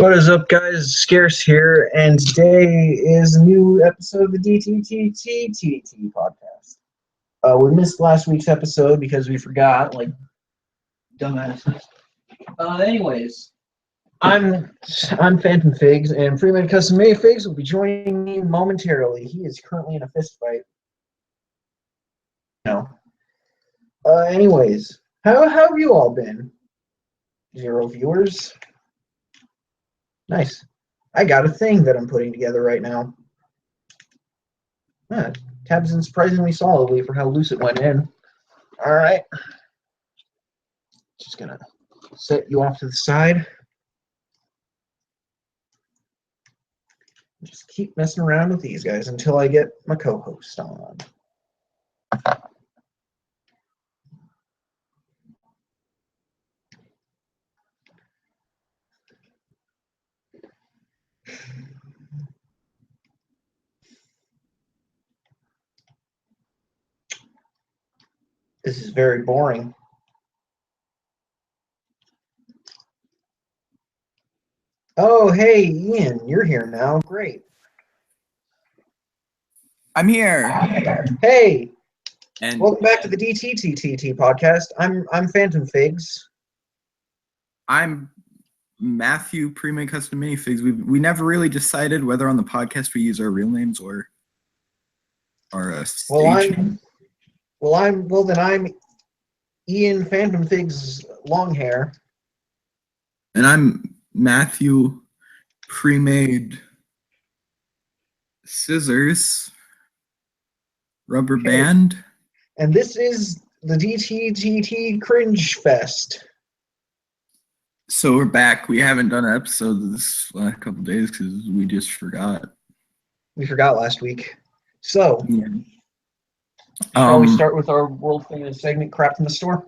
What is up, guys? Scarce here, and today is a new episode of the DTTT podcast. We missed last week's episode because we forgot, like dumbasses. Anyways, I'm Phantom Figs, and premadecustominifigs will be joining me momentarily. He is currently in a fist fight. No. Anyways, how have you all been? 0 viewers. Nice. I got a thing that I'm putting together right now. Tabs in surprisingly solidly for how loose it went in. All right. Just gonna set you off to the side. Just keep messing around with these guys until I get my co-host on. This is very boring. Oh, hey, Ian, you're here now. Great. I'm here. Hey, And welcome back to the DTTT podcast. I'm Phantom Figs. I'm Matthew, Pre-Made Custom Minifigs. We never really decided whether on the podcast we use our real names or our stage name. Then I'm Ian Phantom Figs Longhair. And I'm Matthew, Pre-Made Scissors Rubber Band. And this is the DTTT Cringe Fest. So we're back. We haven't done an episode this last couple of days because we just forgot. We forgot last week. So, yeah. Shall we start with our world famous segment, Crap in the Store?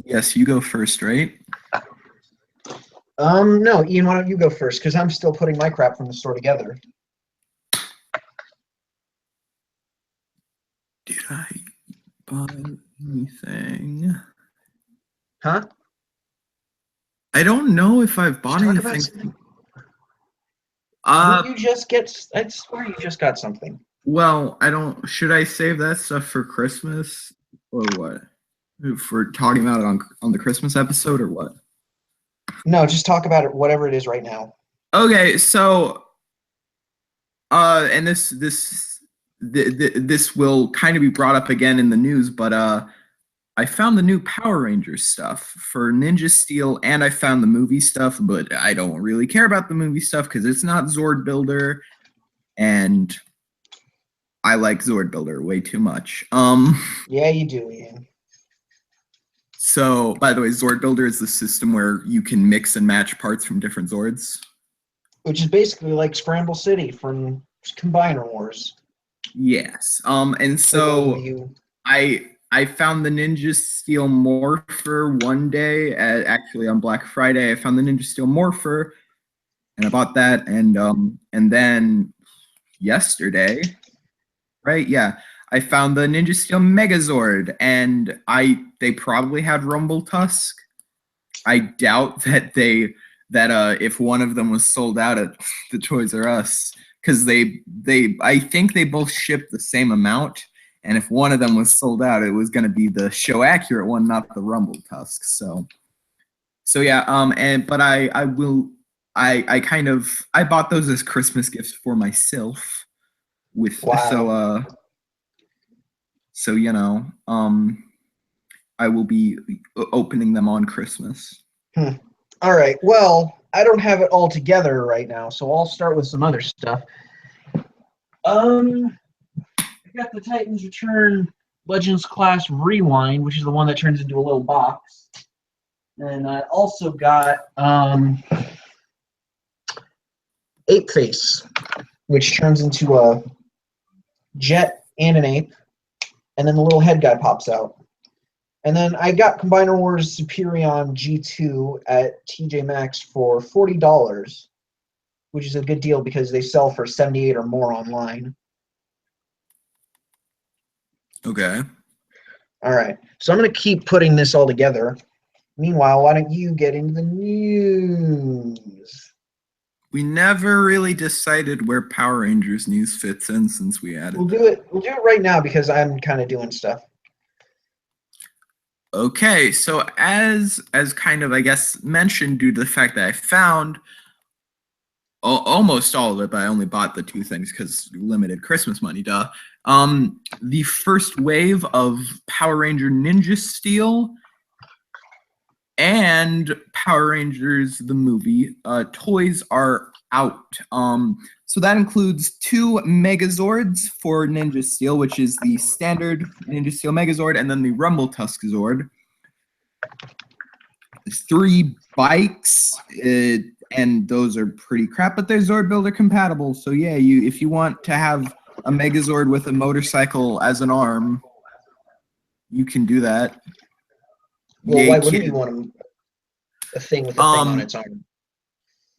Yes, you go first, right? No, Ian, why don't you go first? Because I'm still putting my crap from the store together. Did I buy anything? Huh? I don't know if I've bought anything. You just get. I swear you just got something. Well, I don't. Should I save that stuff for Christmas or what? For talking about it on the Christmas episode or what? No, just talk about it. Whatever it is right now. Okay, so, and this will kind of be brought up again in the news, but I found the new Power Rangers stuff for Ninja Steel, and I found the movie stuff, but I don't really care about the movie stuff because it's not Zord Builder, and I like Zord Builder way too much. Yeah, you do, Ian. So, by the way, Zord Builder is the system where you can mix and match parts from different Zords. Which is basically like Scramble City from Combiner Wars. Yes. And so I found the Ninja Steel Morpher one day, actually on Black Friday. I found the Ninja Steel Morpher, and I bought that. And then yesterday, right? Yeah, I found the Ninja Steel Megazord, and they probably had Rumble Tusk. I doubt that if one of them was sold out at the Toys R Us, because I think they both shipped the same amount. And if one of them was sold out, it was going to be the show accurate one, not the Rumble Tusk. So yeah. But I bought those as Christmas gifts for myself. Wow. So you know, I will be opening them on Christmas. All right. Well, I don't have it all together right now, so I'll start with some other stuff. I got the Titans Return Legends Class Rewind, which is the one that turns into a little box. And I also got Ape Face, which turns into a jet and an ape, and then the little head guy pops out. And then I got Combiner Wars Superion G2 at TJ Maxx for $40, which is a good deal because they sell for $78 or more online. Okay. All right. So I'm going to keep putting this all together. Meanwhile, why don't you get into the news? We never really decided where Power Rangers news fits in since we added We'll do it right now because I'm kind of doing stuff. Okay, so as kind of, I guess, mentioned, due to the fact that I found almost all of it, but I only bought the 2 things because limited Christmas money, duh. The first wave of Power Ranger Ninja Steel and Power Rangers the movie toys are out. So that includes 2 Megazords for Ninja Steel, which is the standard Ninja Steel Megazord, and then the Rumble Tusk Zord. 3 bikes, and those are pretty crap, but they're Zord Builder compatible. So yeah, if you want to have a Megazord with a motorcycle as an arm, you can do that. Well, why wouldn't you want a thing with a thing on its arm?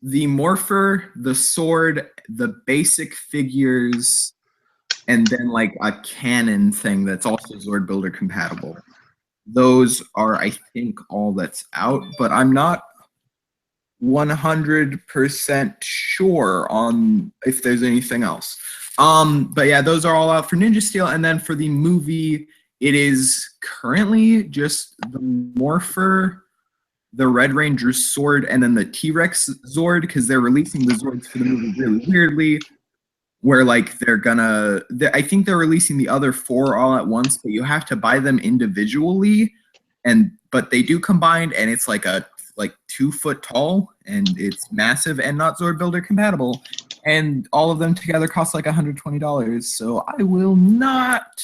The Morpher, the sword, the basic figures, and then like a cannon thing that's also Zord Builder compatible. Those are, I think, all that's out, but I'm not 100% sure on if there's anything else. But yeah, those are all out for Ninja Steel, and then for the movie, it is currently just the Morpher, the Red Ranger sword, and then the T-Rex Zord, because they're releasing the Zords for the movie really weirdly, where like I think they're releasing the other 4 all at once, but you have to buy them individually, but they do combine, and it's like 2 foot tall, and it's massive and not Zord Builder compatible, and all of them together cost like $120. So I will not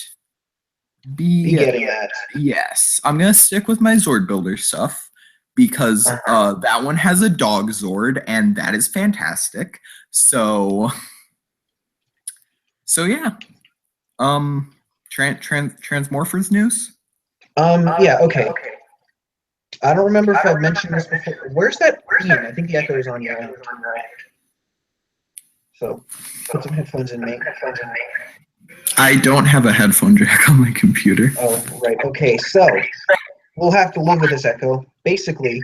be getting that. Yes, I'm gonna stick with my Zord Builder stuff because that one has a dog Zord, and that is fantastic. So yeah. Transmorphers news? Yeah, okay. I don't remember if I've mentioned this before. Where's that Ian? I think the echo is on your end. So put some headphones in, mate. I don't have a headphone jack on my computer. Oh, right. Okay, so we'll have to live with this echo. Basically,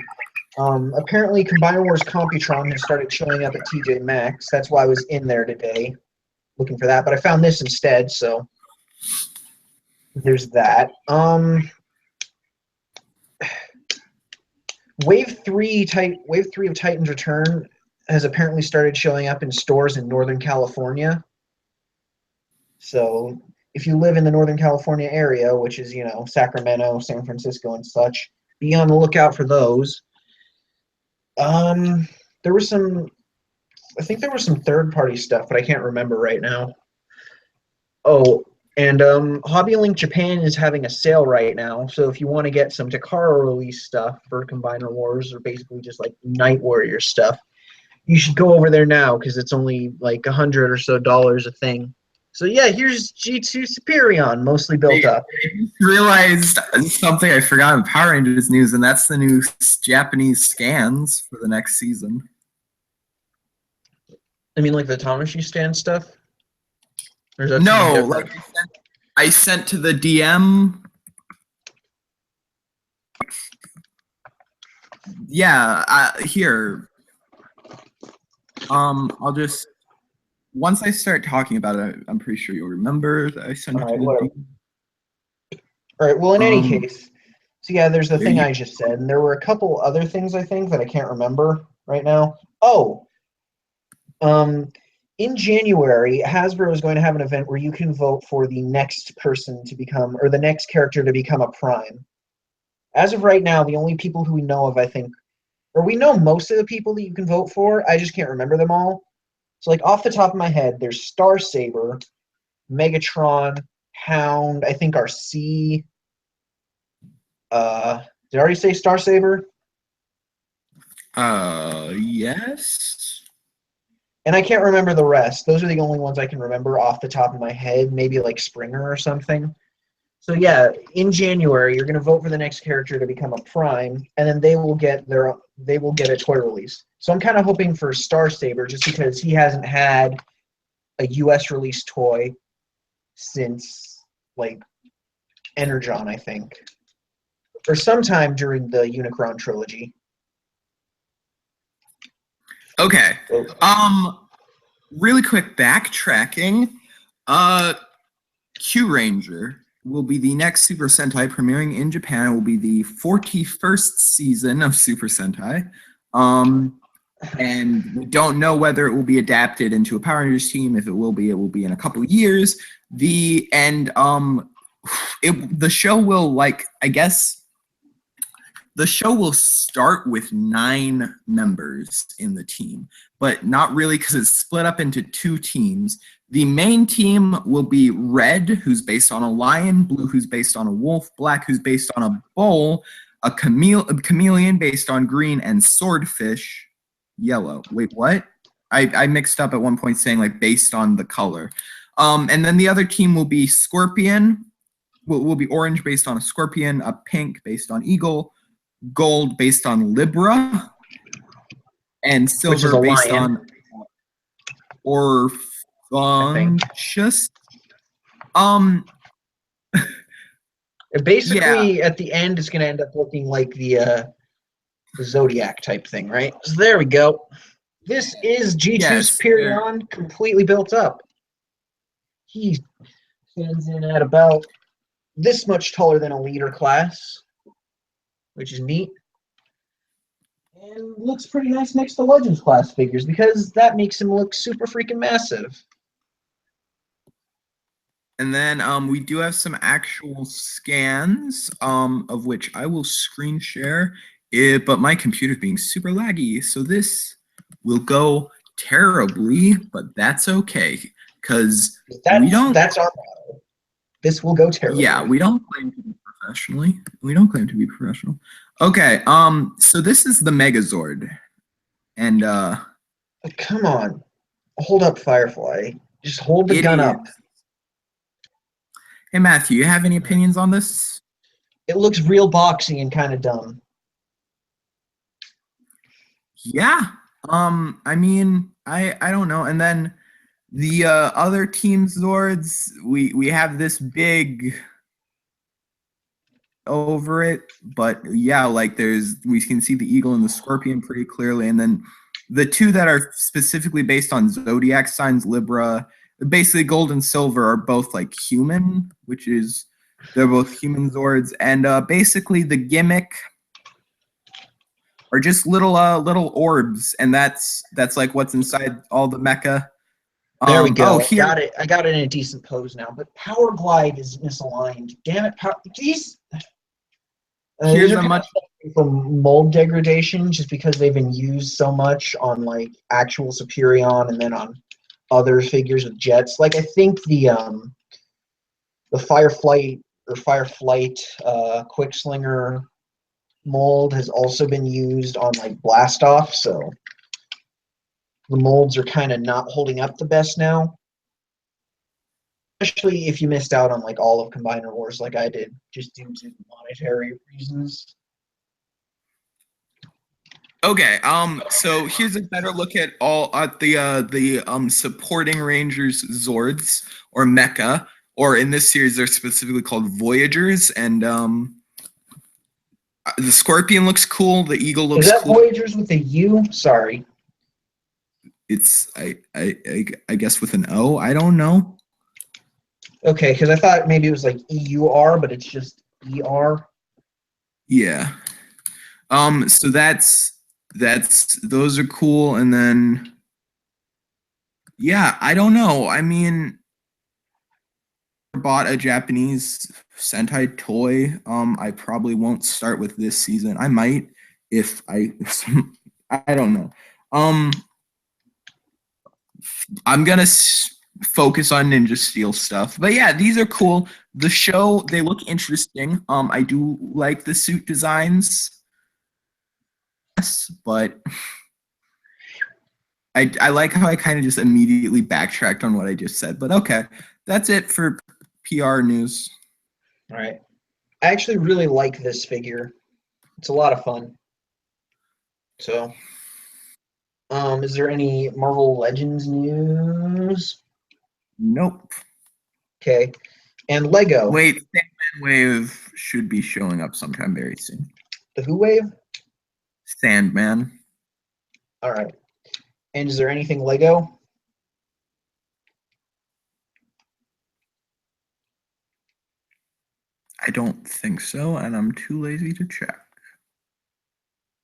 apparently Combiner Wars Computron has started showing up at TJ Maxx. That's why I was in there today looking for that, but I found this instead, so there's that. Wave 3 of Titan's Return has apparently started showing up in stores in Northern California. So if you live in the Northern California area, which is, Sacramento, San Francisco, and such, be on the lookout for those. I think there was some third-party stuff, but I can't remember right now. Oh, and Hobby Link Japan is having a sale right now, so if you want to get some Takara release stuff for Combiner Wars, or basically just like Night Warrior stuff, you should go over there now because it's only like $100 or so a thing. So yeah, here's G2 Superion, mostly built up. I just realized something I forgot in Power Rangers news, and that's the new Japanese scans for the next season. I mean, like the Tamashi stand stuff? Or is that no, like I sent to the DM. Yeah, here. I'll just once I start talking about it, I'm pretty sure you'll remember that I sent it to the DM. All right. Well, in any case, so yeah, there's the thing I just said, and there were a couple other things I think that I can't remember right now. Oh, in January, Hasbro is going to have an event where you can vote for the next person to become, or the next character to become a Prime. As of right now, the only people who we know of, I think, or we know most of the people that you can vote for, I just can't remember them all. So, like, off the top of my head, there's Star Saber, Megatron, Hound, I think RC. Did I already say Star Saber? Yes. And I can't remember the rest. Those are the only ones I can remember off the top of my head. Maybe like Springer or something. So yeah, in January, you're going to vote for the next character to become a Prime, and then they will get a toy release. So I'm kind of hoping for Star Saber, just because he hasn't had a U.S. release toy since like Energon, I think. or sometime during the Unicron trilogy. Okay. Really quick backtracking. Q Ranger will be the next Super Sentai premiering in Japan. It will be the 41st season of Super Sentai. And we don't know whether it will be adapted into a Power Rangers team. If it will be in a couple of years. The show will, like, I guess the show will start with 9 members in the team, but not really, because it's split up into 2 teams. The main team will be Red, who's based on a lion, Blue, who's based on a wolf, Black, who's based on a bull, a chameleon based on green, and Swordfish, yellow. Wait, what? I mixed up at one point saying, like, based on the color. And then the other team will be Scorpion, will be orange based on a scorpion, a pink based on eagle, gold based on Libra, and silver based on Orphanchus. Basically, at the end, it's going to end up looking like the Zodiac type thing, right? So there we go. This is G2's Superion, completely built up. He stands in at about this much taller than a leader class, which is neat. And looks pretty nice next to Legends class figures, because that makes him look super freaking massive. And then we do have some actual scans, of which I will screen share, but my computer's being super laggy, so this will go terribly, but that's okay, because that's our motto. This will go terribly. Yeah, we don't claim to be professionally. We don't claim to be professional. Okay, so this is the Megazord. And come on. Hold up, Firefly. Just hold the gun up. Hey Matthew, you have any opinions on this? It looks real boxy and kind of dumb. Yeah. I mean, I don't know. And then the other team Zords, we have this big over it, but yeah, like we can see the eagle and the scorpion pretty clearly, and then the 2 that are specifically based on zodiac signs, Libra, basically gold and silver, are both like human, which is they're both human Zords, and basically the gimmick are just little orbs, and that's like what's inside all the mecha. There we go. I got it in a decent pose now, but Power Glide is misaligned. Damn it, jeez. Here's a much from mold degradation, just because they've been used so much on like actual Superion and then on other figures with jets. Like I think the Fireflight Quickslinger mold has also been used on like Blastoff, so the molds are kind of not holding up the best now. Especially if you missed out on like all of Combiner Wars like I did, just due to monetary reasons. Okay, so here's a better look at the supporting Rangers Zords, or Mecha, or in this series they're specifically called Voyagers, and the Scorpion looks cool, the Eagle looks cool. Is that cool. Voyagers with a U? Sorry. It's I guess with an O, I don't know. Okay, because I thought maybe it was like EUR, but it's just ER. Yeah. So that's those are cool, and then yeah, I don't know. I mean, I bought a Japanese Sentai toy. I probably won't start with this season. I might if I don't know. I'm gonna focus on Ninja Steel stuff, but yeah, these are cool. The show, they look interesting. I do like the suit designs, but I like how I kind of just immediately backtracked on what I just said. But okay, that's it for PR news. All right, I actually really like this figure. It's a lot of fun. So, is there any Marvel Legends news? Nope. Okay. And Lego. Wait, Wave should be showing up sometime very soon. The Who Wave? Sandman. All right. And is there anything Lego? I don't think so, and I'm too lazy to check.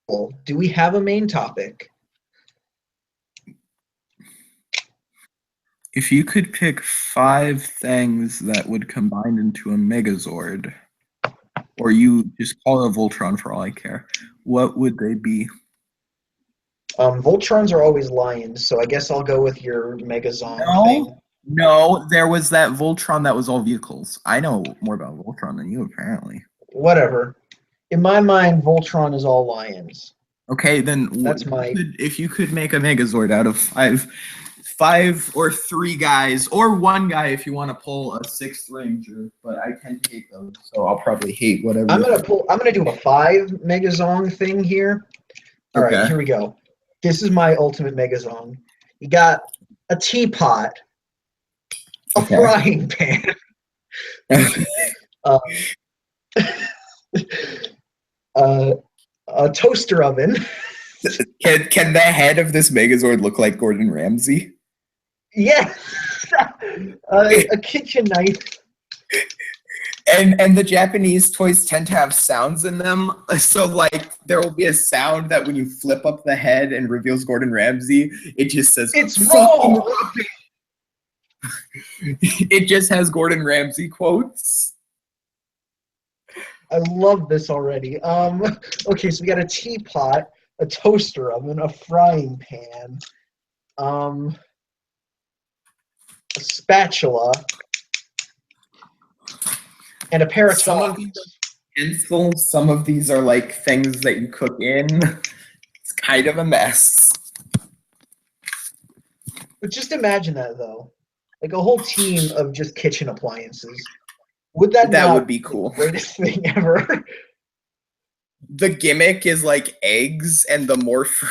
Well, do we have a main topic? If you could pick 5 things that would combine into a Megazord, or you just call it a Voltron for all I care, what would they be? Voltrons are always lions, so I guess I'll go with your Megazord thing. No, there was that Voltron that was all vehicles. I know more about Voltron than you, apparently. Whatever. In my mind, Voltron is all lions. Okay, then if you could make a Megazord out of 5 or 3 guys, or 1 guy if you want to pull a 6th Ranger, but I tend to hate those, so I'll probably hate whatever. I'm gonna do a 5 Megazord thing here. All right, here we go. This is my ultimate Megazord. You got a teapot, a frying pan, a toaster oven. Can the head of this Megazord look like Gordon Ramsay? Yes. A kitchen knife. And the Japanese toys tend to have sounds in them, so like there will be a sound that when you flip up the head and reveals Gordon Ramsay, it just says "It's raw." It just has Gordon Ramsay quotes. I love this already. Okay, so we got a teapot, a toaster oven, a frying pan, a spatula, and a pair of tongs. Some of these are like things that you cook in. It's kind of a mess. But just imagine that, though. Like a whole team of just kitchen appliances. Would that would be cool. The greatest thing ever? The gimmick is like eggs, and the morpher.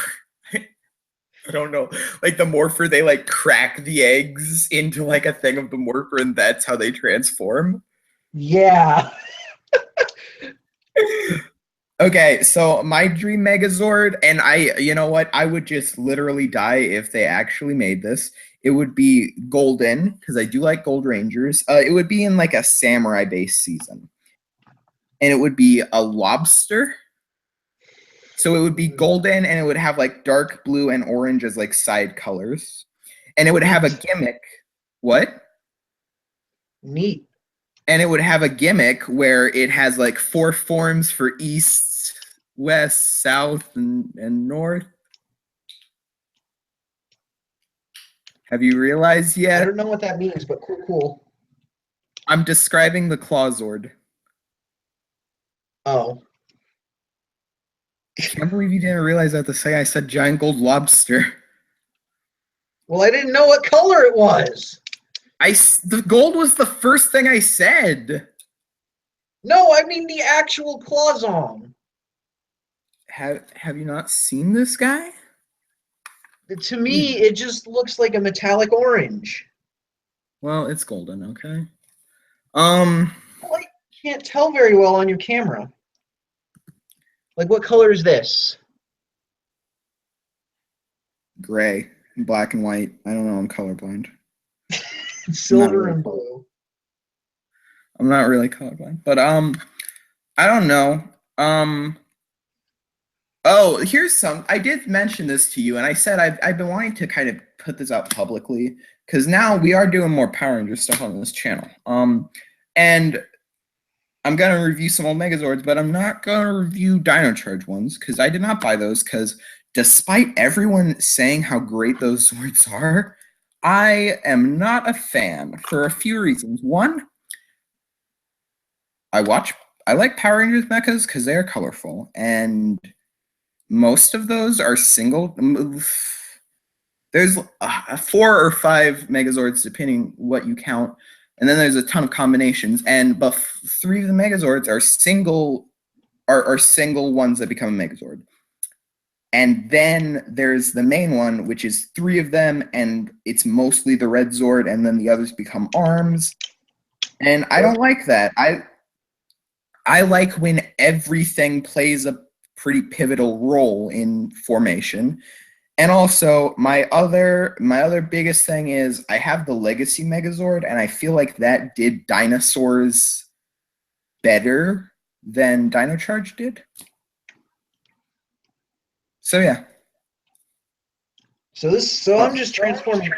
I don't know. Like the morpher, they like crack the eggs into like a thing of the morpher, and that's how they transform. Yeah. Okay, so my dream Megazord, and you know what? I would just literally die if they actually made this. It would be golden, because I do like Gold Rangers. It would be in like a samurai-based season. And it would be a lobster. So it would be golden, and it would have like dark blue and orange as like side colors. And it would have a gimmick. What? Neat. And it would have a gimmick where it has like 4 forms for east, west, south, and north. Have you realized yet? I don't know what that means, but cool. I'm describing the Clawzord. Oh. I can't believe you didn't realize that to say I said giant gold lobster. Well, I didn't know what color it was. The gold was the first thing I said. No, I mean the actual Clawzong. Have you not seen this guy? To me, it just looks like a metallic orange. Well, it's golden, okay. Well, I can't tell very well on your camera. Like, what color is this? Gray, black and white. I don't know. I'm colorblind. Silver and blue. I'm not really colorblind, but I don't know. Oh, here's some. I did mention this to you, and I said I've been wanting to kind of put this out publicly because now we are doing more Power Ranger stuff on this channel. And I'm gonna review some old Megazords, but I'm not gonna review Dino Charge ones because I did not buy those. Because despite everyone saying how great those Zords are, I am not a fan for a few reasons. One, I like Power Rangers mechas because they are colorful, and most of those are single. There's 4 or 5 Megazords, depending what you count, and then there's a ton of combinations. But 3 of the Megazords are single ones that become a Megazord. And then there's the main one, which is 3 of them, and it's mostly the Red Zord, and then the others become arms. And I don't like that. I like when everything plays a pretty pivotal role in formation. And also, my other biggest thing is I have the Legacy Megazord, and I feel like that did dinosaurs better than Dino Charge did. So yeah. So I'm just transforming.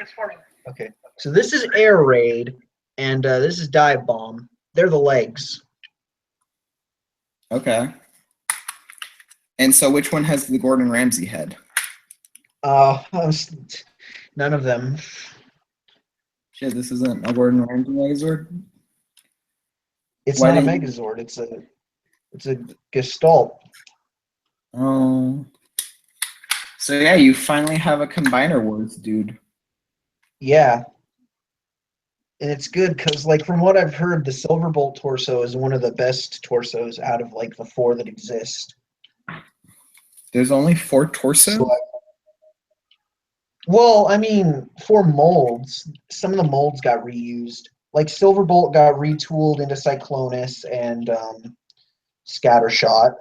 Okay. So this is Air Raid, and this is Dive Bomb. They're the legs. Okay. And so which one has the Gordon Ramsay head? None of them. Shit, this isn't a Gordon Ramsay Megazord? It's not a Megazord. It's a Gestalt. Oh. So yeah, you finally have a Combiner Wars, dude. Yeah. And it's good because, like, from what I've heard, the Silverbolt torso is one of the best torsos out of, like, the 4 that exist. There's only 4 torsos? So, well, I mean, 4 molds. Some of the molds got reused. Like, Silverbolt got retooled into Cyclonus and Scattershot.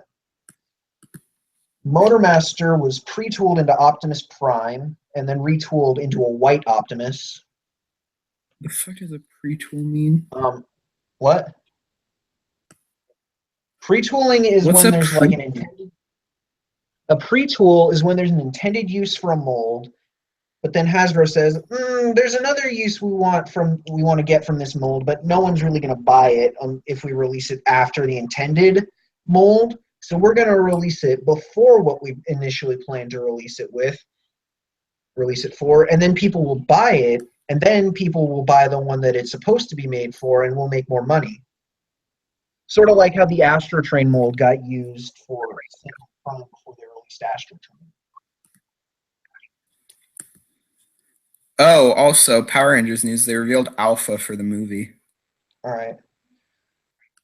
Motormaster was pre-tooled into Optimus Prime and then retooled into a white Optimus. The fuck does a pre-tool mean? What? Pre-tooling is when there's like an intended. A pre-tool is when there's an intended use for a mold, but then Hasbro says, "There's another use we want to get from this mold, but no one's really going to buy it if we release it after the intended mold. So we're going to release it before what we initially planned to release it for, and then people will buy it." And then people will buy the one that it's supposed to be made for, and we'll make more money. Sort of like how the Astro Train mold got used for before they released Astro Train. Oh, also, Power Rangers news. They revealed Alpha for the movie. All right.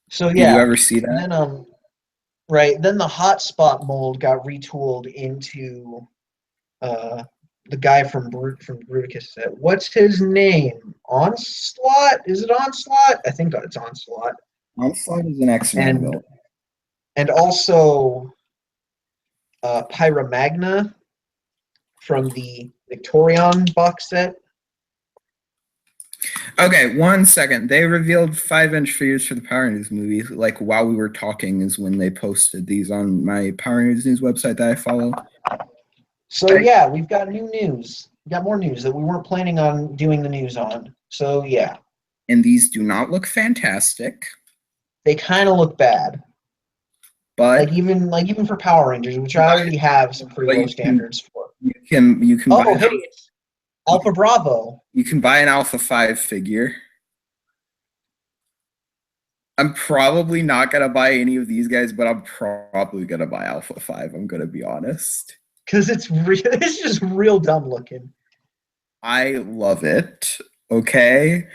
So yeah. Did you ever see that? And then, right. Then the Hotspot mold got retooled into the guy from Bruticus set. What's his name? Onslaught? Is it Onslaught? I think it's Onslaught. Onslaught is an X-Men build. And also Pyramagna from the Victorion box set. Okay, 1 second. They revealed 5-inch figures for the Power Rangers movie. Like, while we were talking is when they posted these on my Power Rangers News website that I follow. So yeah, we've got new news. We got more news that we weren't planning on doing the news on. So yeah. And these do not look fantastic. They kind of look bad. But even for Power Rangers, which I already have some pretty low standards for. You can buy Alpha Bravo. You can buy an Alpha 5 figure. I'm probably not gonna buy any of these guys, but I'm probably gonna buy Alpha 5. I'm gonna be honest. Because it's just real dumb looking. I love it. Okay.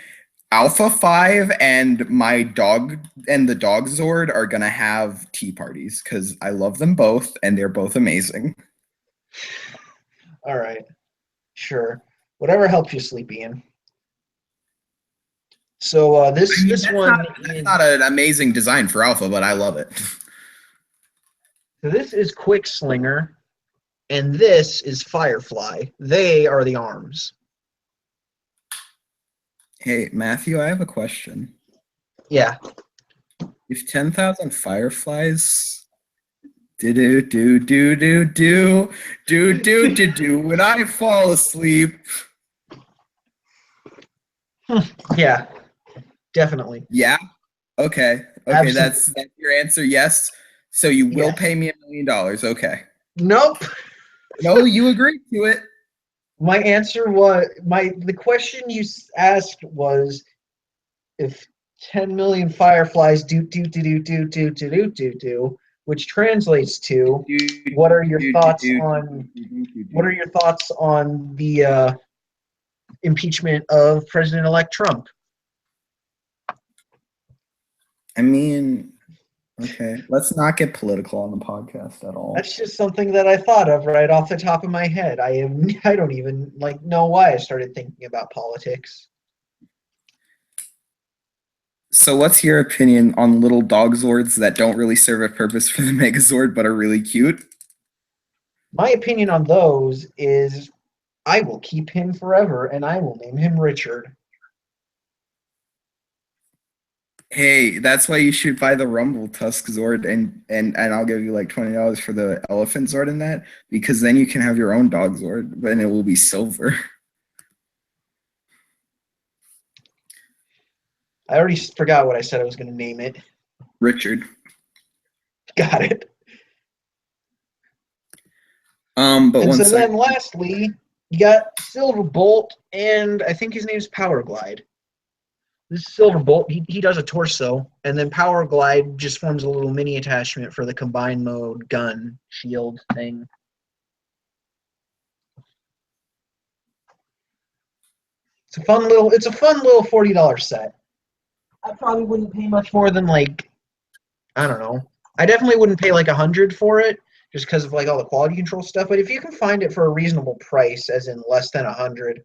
Alpha 5 and my dog and the Dog Zord are gonna have tea parties because I love them both and they're both amazing. All right. Sure. Whatever helps you sleep, Ian. So this one is not an amazing design for Alpha, but I love it. So this is Quick Slinger, and this is Firefly. They are the arms. Hey, Matthew, I have a question. Yeah. If 10,000 Fireflies when I fall asleep. Yeah, definitely. Yeah. Okay. Okay, that's your answer. Yes. So you will pay me $1 million. Okay. Nope. No, you agreed to it. My answer was the question you asked was if 10 million fireflies do, which translates to what are your thoughts on the impeachment of President-elect Trump? I mean, okay, let's not get political on the podcast at all. That's just something that I thought of right off the top of my head. I don't even know why I started thinking about politics. So what's your opinion on little dog Zords that don't really serve a purpose for the Megazord but are really cute? My opinion on those is I will keep him forever and I will name him Richard. Hey, that's why you should buy the Rumble Tusk Zord and I'll give you like $20 for the Elephant Zord in that, because then you can have your own dog Zord, but it will be silver. I already forgot what I said I was going to name it. Richard. Got it. But and one so second. then lastly, you got Silverbolt, and I think his name's Powerglide. This Silverbolt, he does a torso, and then Powerglide just forms a little mini attachment for the combined mode gun shield thing. It's a fun little $40 set. I probably wouldn't pay much more than like, I don't know. I definitely wouldn't pay like $100 for it, just because of like all the quality control stuff. But if you can find it for a reasonable price, as in less than $100,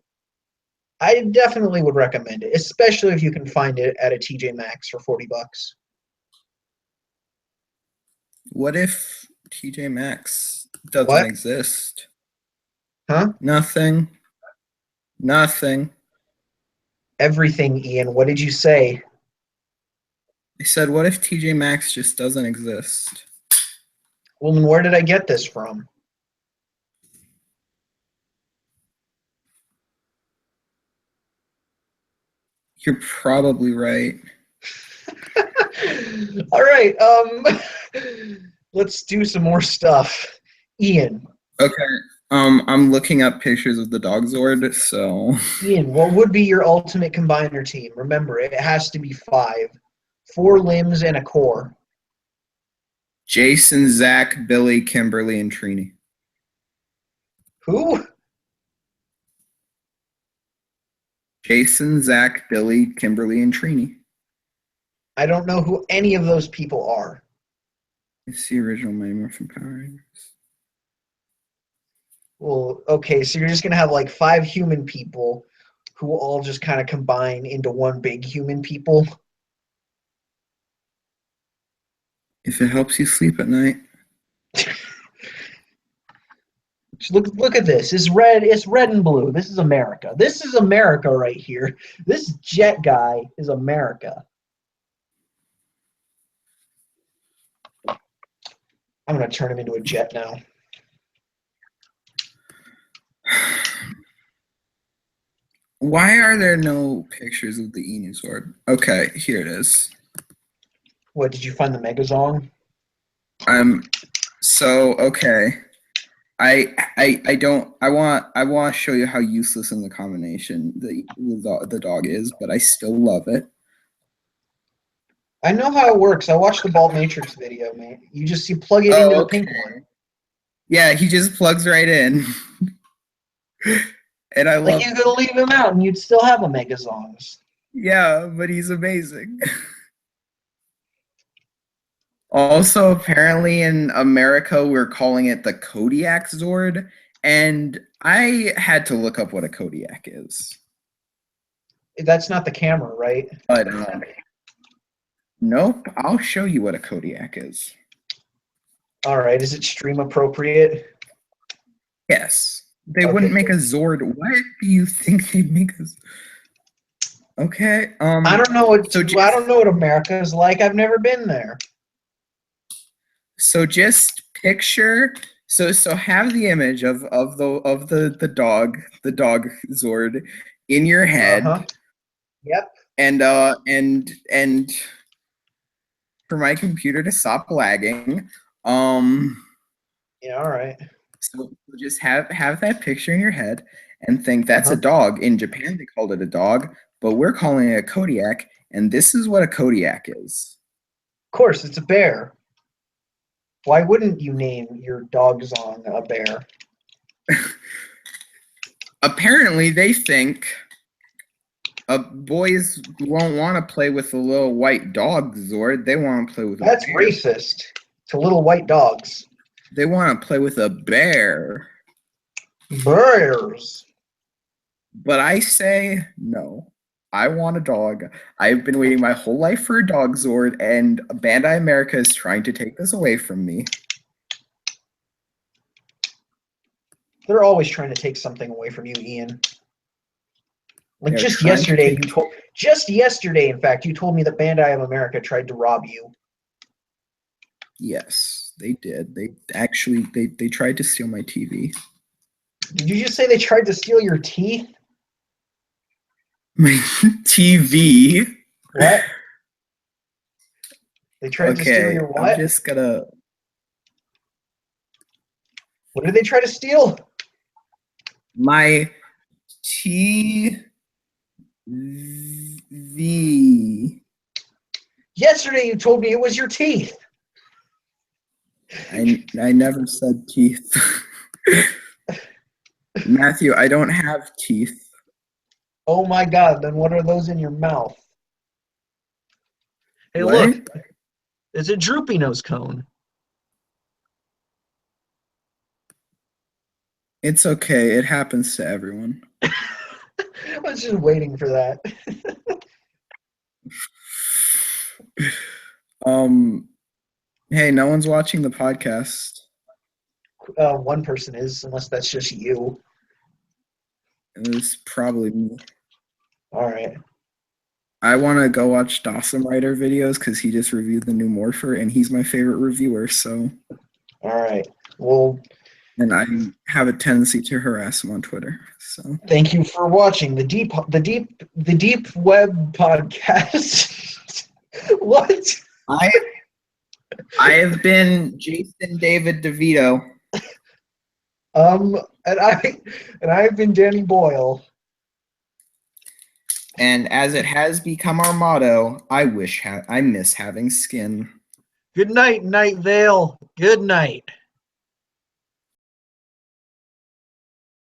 I definitely would recommend it, especially if you can find it at a TJ Maxx for $40. What if TJ Maxx doesn't What? exist? Huh? Nothing. Nothing. Everything, Ian. What did you say? I said, what if TJ Maxx just doesn't exist? Well, then where did I get this from? You're probably right. All right. Let's do some more stuff. Ian. Okay. I'm looking up pictures of the dog Zord, so Ian, what would be your ultimate combiner team? Remember, it has to be 5. 4 limbs and a core. Jason, Zach, Billy, Kimberly, and Trini. Who? Jason, Zach, Billy, Kimberly, and Trini. I don't know who any of those people are. It's the original Mighty Morphin Power Rangers. Well, okay, so you're just gonna have like 5 human people who all just kind of combine into one big human people. If it helps you sleep at night. Look at this. It's red. It's red and blue. This is America. This is America right here. This jet guy is America. I'm gonna turn him into a jet now. Why are there no pictures of the Enu Zord? Okay, here it is. What, did you find the Megazong? So okay. I want to show you how useless in the combination the dog is, but I still love it. I know how it works. I watched the Balt Matrix video, man. You plug it into the pink one. Yeah, he just plugs right in. And I love. Like, you could leave him out and you'd still have a Megazongs. Yeah, but he's amazing. Also, apparently in America, we're calling it the Kodiak Zord, and I had to look up what a Kodiak is. That's not the camera, right? But nope, I'll show you what a Kodiak is. All right, is it stream appropriate? Yes. They wouldn't make a Zord. What do you think they'd make us? Okay. I don't know what America is like. I've never been there. So just picture. So have the image of the dog Zord in your head. Uh-huh. Yep. And for my computer to stop lagging. Yeah. All right. So just have that picture in your head and think that's a dog. In Japan, they called it a dog, but we're calling it a Kodiak, and this is what a Kodiak is. Of course, it's a bear. Why wouldn't you name your dog Zong a bear? Apparently, they think boys won't want to play with a little white dog Zord. They want to play with That's racist to little white dogs. They want to play with a bear. Bears. But I say no. I want a dog. I've been waiting my whole life for a dog Zord, and Bandai America is trying to take this away from me. They're always trying to take something away from you, Ian. Like They're just trying to yesterday, take- just yesterday, in fact, you told me that Bandai of America tried to rob you. Yes, they did. They actually they tried to steal my TV. Did you just say they tried to steal your teeth? My TV. What? They tried to steal your what? I'm just gonna. What did they try to steal? My TV. Yesterday you told me it was your teeth. I never said teeth. Matthew, I don't have teeth. Oh my God, then what are those in your mouth? Hey, What? look. It's a droopy nose cone. It's okay. It happens to everyone. I was just waiting for that. Hey, no one's watching the podcast. One person is, unless that's just you. It's probably me. All right. I want to go watch Dawson Rider videos because he just reviewed the new Morpher, and he's my favorite reviewer. So, all right. Well, and I have a tendency to harass him on Twitter. So, thank you for watching the deep web podcast. What? I have been Jason David DeVito. And I've been Danny Boyle. And as it has become our motto, I miss having skin. Good night, Night Vale. Good night.